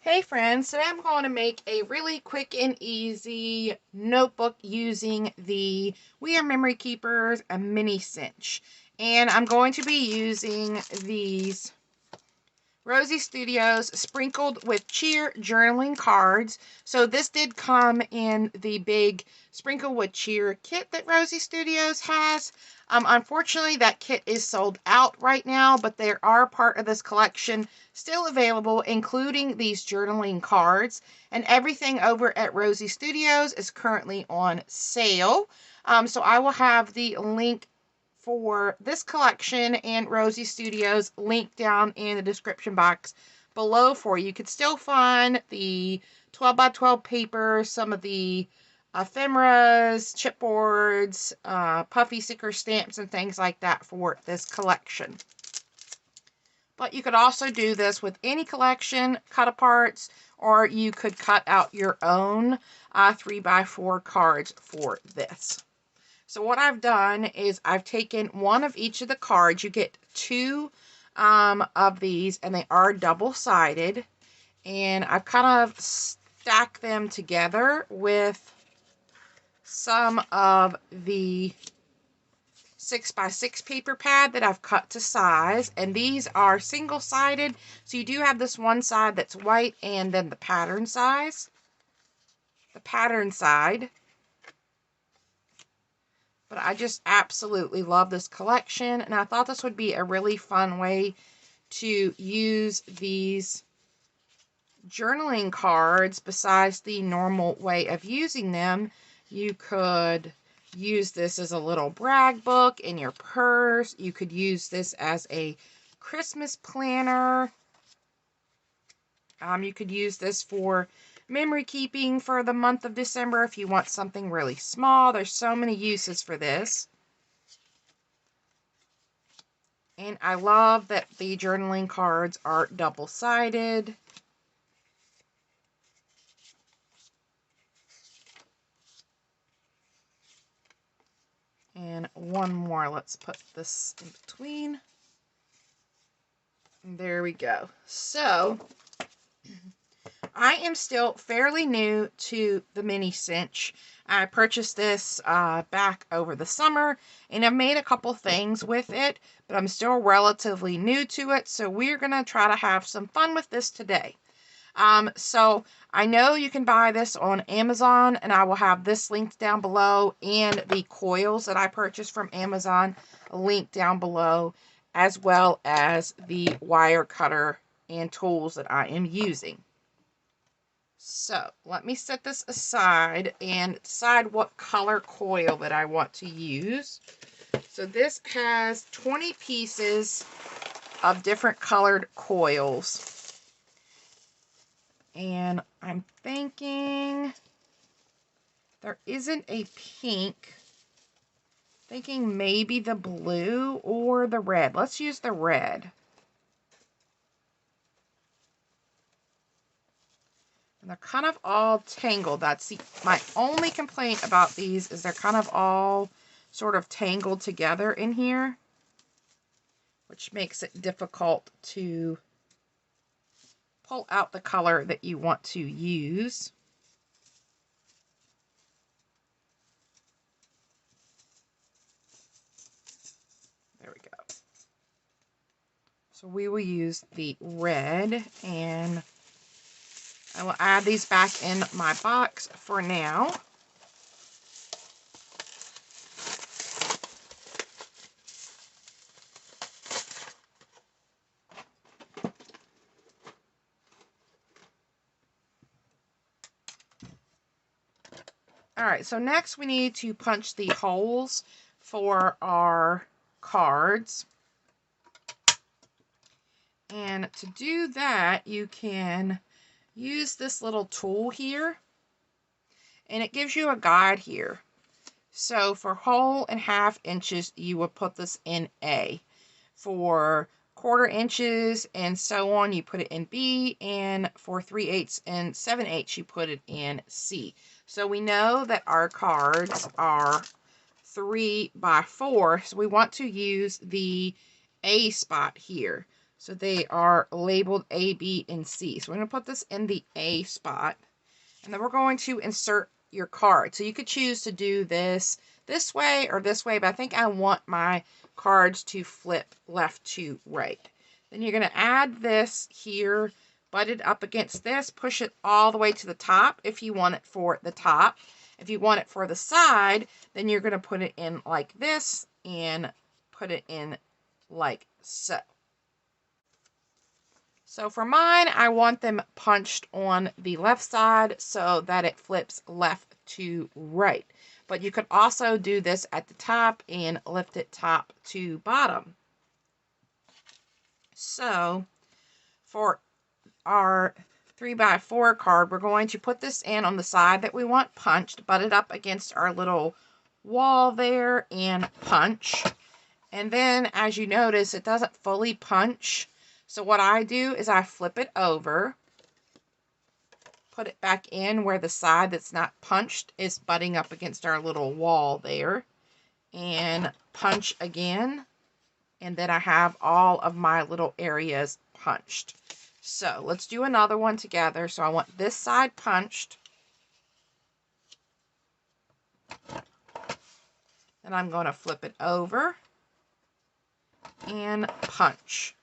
Hey friends, today I'm going to make a really quick and easy notebook using the We Are Memory Keepers a Mini Cinch. And I'm going to be using these Rosie Studios sprinkled with cheer journaling cards. So this did come in the big sprinkle with cheer kit that Rosie Studios has. Unfortunately, that kit is sold out right now, but there are part of this collection still available, including these journaling cards. And everything over at Rosie Studios is currently on sale. So I will have the link for this collection and Rosie Studios link down in the description box below for you. You could still find the 12 by 12 paper, some of the ephemeras, chipboards, puffy sticker stamps, and things like that for this collection. But you could also do this with any collection, cut aparts, or you could cut out your own 3x4 cards for this. So what I've done is I've taken one of each of the cards. You get two of these, and they are double-sided. And I've kind of stacked them together with some of the 6x6 paper pad that I've cut to size. And these are single-sided, so you do have this one side that's white and then the pattern size. The pattern side. But I just absolutely love this collection, and I thought this would be a really fun way to use these journaling cards besides the normal way of using them. You could use this as a little brag book in your purse. You could use this as a Christmas planner. You could use this for memory keeping for the month of December if you want something really small. There's so many uses for this. And I love that the journaling cards are double-sided. And one more. Let's put this in between. And there we go. So I am still fairly new to the Mini Cinch. I purchased this back over the summer, and I've made a couple things with it, but I'm still relatively new to it, so we're going to try to have some fun with this today. So I know you can buy this on Amazon, and I will have this linked down below, and the coils that I purchased from Amazon linked down below, as well as the wire cutter and tools that I am using. So let me set this aside and decide what color coil that I want to use. So this has 20 pieces of different colored coils. And I'm thinking there isn't a pink. Thinking maybe the blue or the red. Let's use the red. And they're kind of all tangled. That's my only complaint about these, is they're kind of all sort of tangled together in here, which makes it difficult to pull out the color that you want to use. There we go. So we will use the red, and I will add these back in my box for now. Alright, so next we need to punch the holes for our cards. And to do that, you can use this little tool here, and it gives you a guide here. So for whole and half inches, you would put this in A. For quarter inches and so on, you put it in B, and for 3/8 and 7/8, you put it in C. So we know that our cards are 3x4, so we want to use the A spot here. So they are labeled A, B, and C. So we're going to put this in the A spot. And then we're going to insert your card. So you could choose to do this way or this way, but I think I want my cards to flip left to right. Then you're going to add this here, butt it up against this, push it all the way to the top if you want it for the top. If you want it for the side, then you're going to put it in like this and put it in like so. So for mine, I want them punched on the left side so that it flips left to right. But you could also do this at the top and lift it top to bottom. So for our 3x4 card, we're going to put this in on the side that we want punched, butt it up against our little wall there and punch. And then as you notice, it doesn't fully punch. So what I do is I flip it over, put it back in where the side that's not punched is butting up against our little wall there, and punch again. And then I have all of my little areas punched. So let's do another one together. So I want this side punched. Then I'm going to flip it over and punch.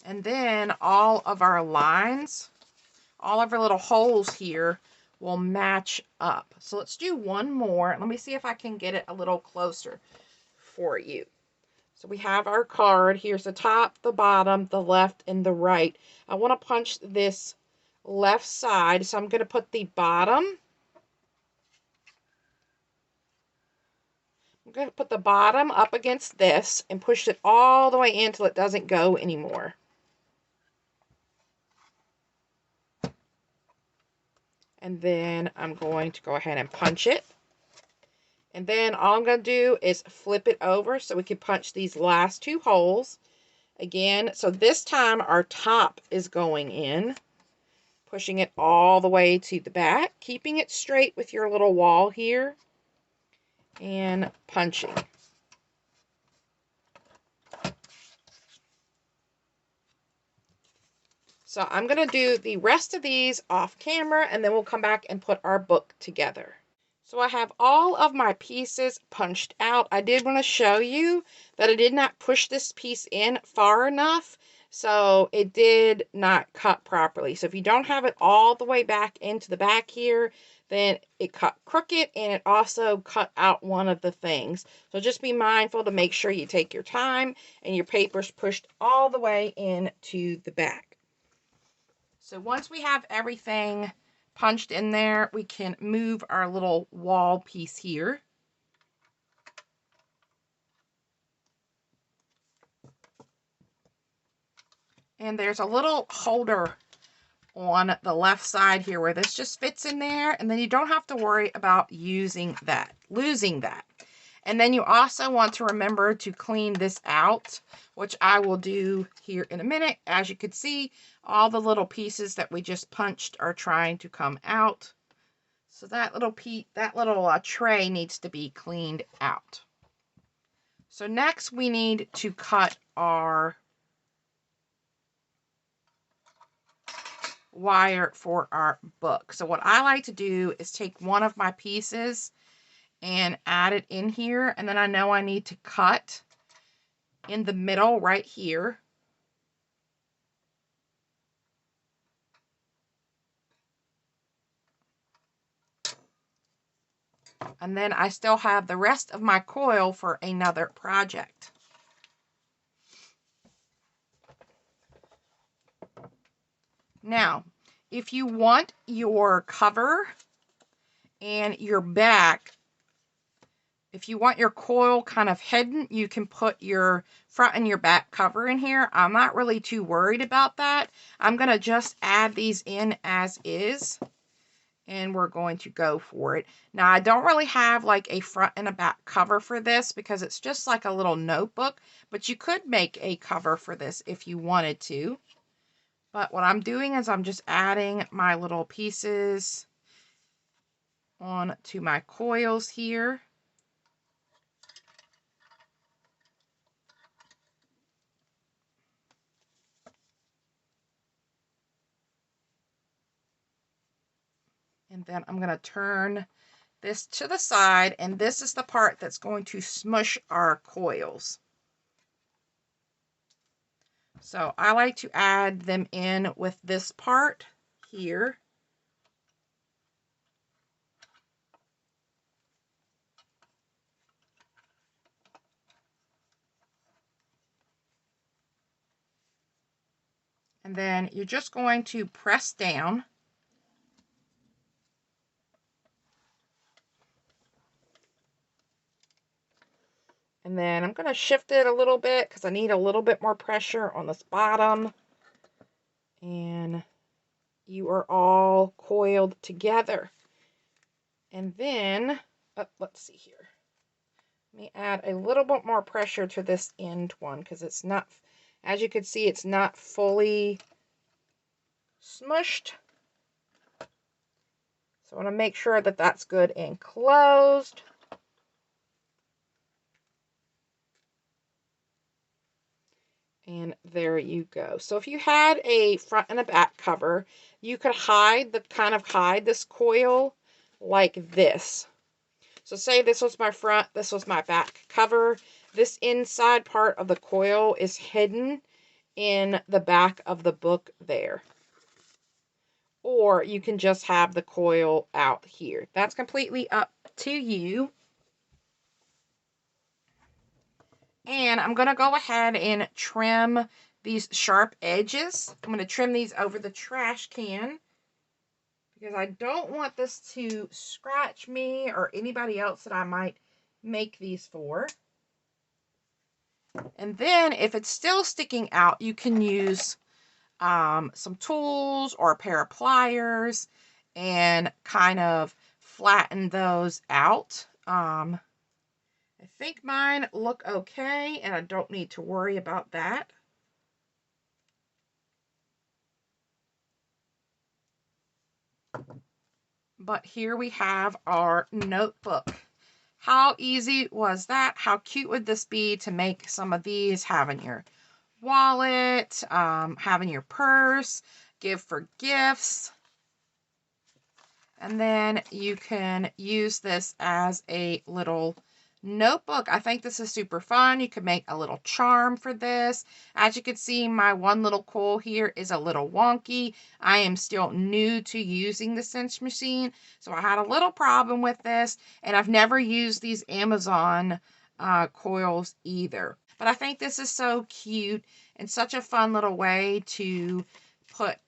And then all of our lines, all of our little holes here will match up. So let's do one more. Let me see if I can get it a little closer for you. So we have our card. Here's the top, the bottom, the left, and the right. I want to punch this left side, so I'm going to put the bottom. I'm going to put the bottom up against this and push it all the way in until it doesn't go anymore. And then I'm going to go ahead and punch it. And then all I'm going to do is flip it over so we can punch these last two holes. Again, so this time our top is going in, pushing it all the way to the back, keeping it straight with your little wall here, and punching. So I'm going to do the rest of these off camera, and then we'll come back and put our book together. So I have all of my pieces punched out. I did want to show you that I did not push this piece in far enough, so it did not cut properly. So if you don't have it all the way back into the back here, then it cut crooked, and it also cut out one of the things. So just be mindful to make sure you take your time and your paper's pushed all the way into the back. So once we have everything punched in there, we can move our little wall piece here. And there's a little holder on the left side here where this just fits in there, and then you don't have to worry about losing that. And then you also want to remember to clean this out, which I will do here in a minute. As you can see, all the little pieces that we just punched are trying to come out. So that little tray needs to be cleaned out. So next we need to cut our wire for our book. So what I like to do is take one of my pieces and add it in here, and then I know I need to cut in the middle right here. And then I still have the rest of my coil for another project. Now, if you want your cover and your back, if you want your coil kind of hidden, you can put your front and your back cover in here. I'm not really too worried about that. I'm going to just add these in as is, and we're going to go for it. Now, I don't really have like a front and a back cover for this because it's just like a little notebook, but you could make a cover for this if you wanted to. But what I'm doing is I'm just adding my little pieces onto my coils here. And then I'm going to turn this to the side, and this is the part that's going to smush our coils. So I like to add them in with this part here. And then you're just going to press down. And then I'm going to shift it a little bit because I need a little bit more pressure on this bottom. And you are all coiled together. And then, let's see here. Let me add a little bit more pressure to this end one because it's not, as you can see, it's not fully smushed. So I want to make sure that that's good and closed. And there you go. So if you had a front and a back cover, you could hide this coil like this. So say this was my front, this was my back cover. This inside part of the coil is hidden in the back of the book there. Or you can just have the coil out here. That's completely up to you. And I'm going to go ahead and trim these sharp edges. I'm going to trim these over the trash can because I don't want this to scratch me or anybody else that I might make these for. And then if it's still sticking out, you can use some tools or a pair of pliers and kind of flatten those out. I think mine look okay, and I don't need to worry about that. But here we have our notebook. How easy was that? How cute would this be to make some of these, have in your wallet, have in your purse, give for gifts. And then you can use this as a little notebook. I think this is super fun. You could make a little charm for this. As you can see, my one little coil here is a little wonky. I am still new to using the cinch machine, so I had a little problem with this, and I've never used these Amazon coils either. But I think this is so cute and such a fun little way to put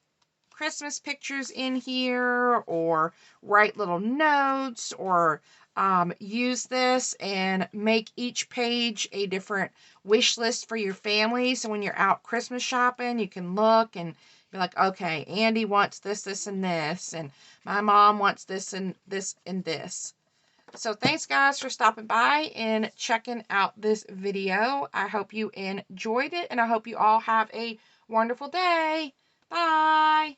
Christmas pictures in here, or write little notes, or use this and make each page a different wish list for your family. So when you're out Christmas shopping, you can look and be like, okay, Andy wants this, this, and this, and my mom wants this and this and this. So thanks guys for stopping by and checking out this video. I hope you enjoyed it, and I hope you all have a wonderful day. Bye.